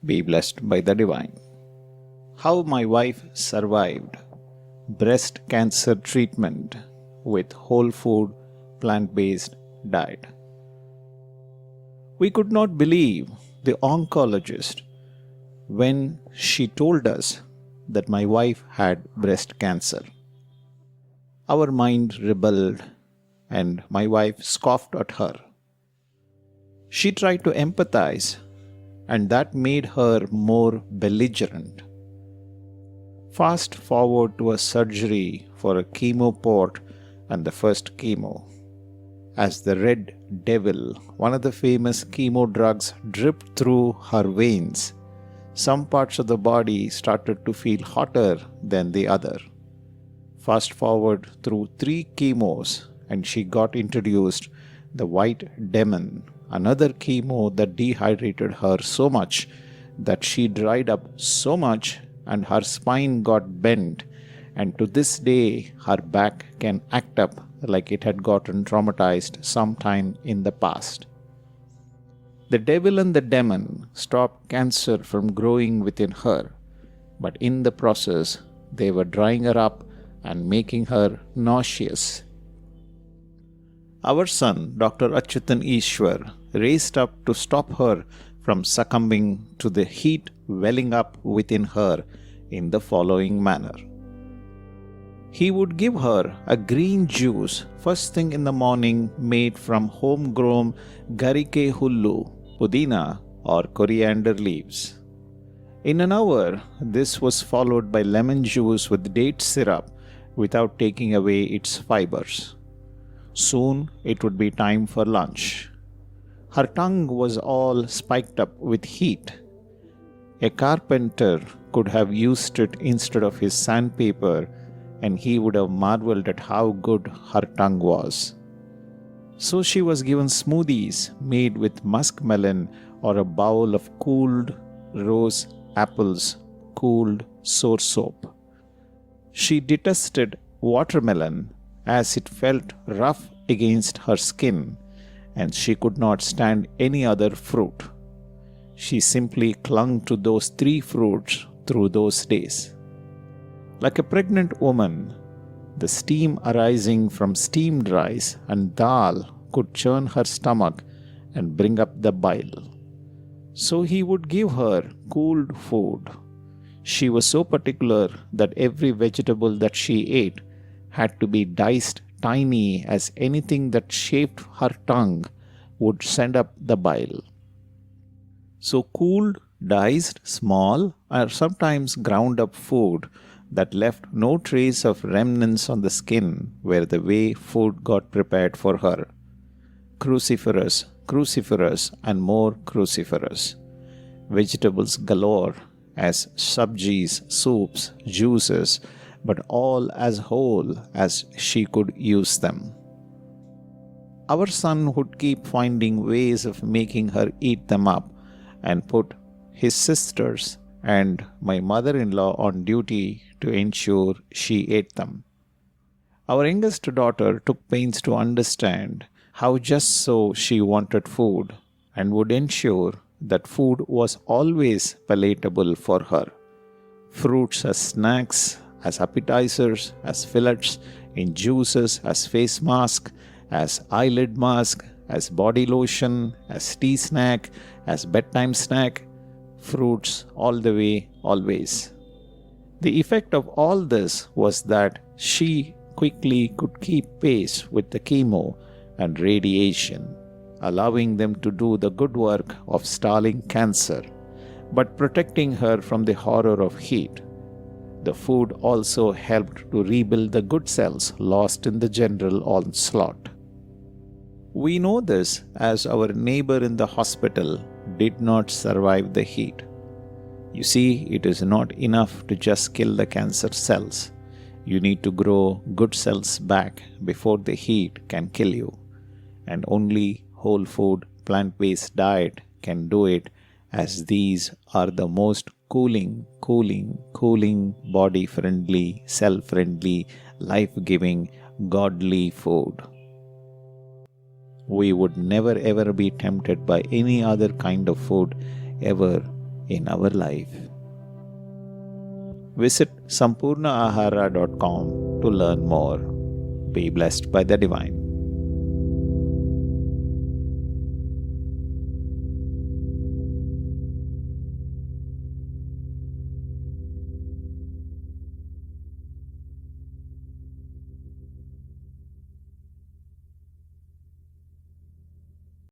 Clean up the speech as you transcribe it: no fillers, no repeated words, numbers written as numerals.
Be blessed by the divine. How my wife survived breast cancer treatment with whole food, plant-based diet. We could not believe the oncologist when she told us that my wife had breast cancer. Our mind rebelled and my wife scoffed at her. She tried to empathize, and that made her more belligerent. Fast forward to a surgery for a chemo port and the first chemo. As the red devil, one of the famous chemo drugs, dripped through her veins, some parts of the body started to feel hotter than the other. Fast forward through 3 chemos and she got introduced the white demon, another chemo that dehydrated her so much that she dried up so much and her spine got bent, and to this day her back can act up like it had gotten traumatized sometime in the past. The devil and the demon stopped cancer from growing within her, but in the process they were drying her up and making her nauseous. Our son, Dr. Achyutan Ishwar, raced up to stop her from succumbing to the heat welling up within her in the following manner. He would give her a green juice first thing in the morning made from homegrown garike hullu, pudina or coriander leaves. In an hour, this was followed by lemon juice with date syrup without taking away its fibers. Soon it would be time for lunch. Her tongue was all spiked up with heat. A carpenter could have used it instead of his sandpaper, and he would have marveled at how good her tongue was. So she was given smoothies made with muskmelon or a bowl of cooled rose apples, cooled soursop. She detested watermelon as it felt rough against her skin, and she could not stand any other fruit. She simply clung to those 3 fruits through those days. Like a pregnant woman, the steam arising from steamed rice and dal could churn her stomach and bring up the bile. So he would give her cooled food. She was so particular that every vegetable that she ate had to be diced tiny, as anything that shaped her tongue would send up the bile. So cooled, diced, small, or sometimes ground up food that left no trace of remnants on the skin were the way food got prepared for her. Cruciferous, cruciferous, and more cruciferous. Vegetables galore as sabjis, soups, juices, but all as whole as she could use them. Our son would keep finding ways of making her eat them up and put his sisters and my mother-in-law on duty to ensure she ate them. Our youngest daughter took pains to understand how just so she wanted food and would ensure that food was always palatable for her. Fruits as snacks, as appetizers, as fillets, in juices, as face mask, as eyelid mask, as body lotion, as tea snack, as bedtime snack, fruits all the way, always. The effect of all this was that she quickly could keep pace with the chemo and radiation, allowing them to do the good work of stalling cancer, but protecting her from the horror of heat. The food also helped to rebuild the good cells lost in the general onslaught. We know this as our neighbor in the hospital did not survive the heat. You see, it is not enough to just kill the cancer cells. You need to grow good cells back before the heat can kill you. And only whole food, plant-based diet can do it, as these are the most cooling, body-friendly, cell-friendly, life-giving, godly food. We would never ever be tempted by any other kind of food ever in our life. Visit sampurnaahara.com to learn more. Be blessed by the divine.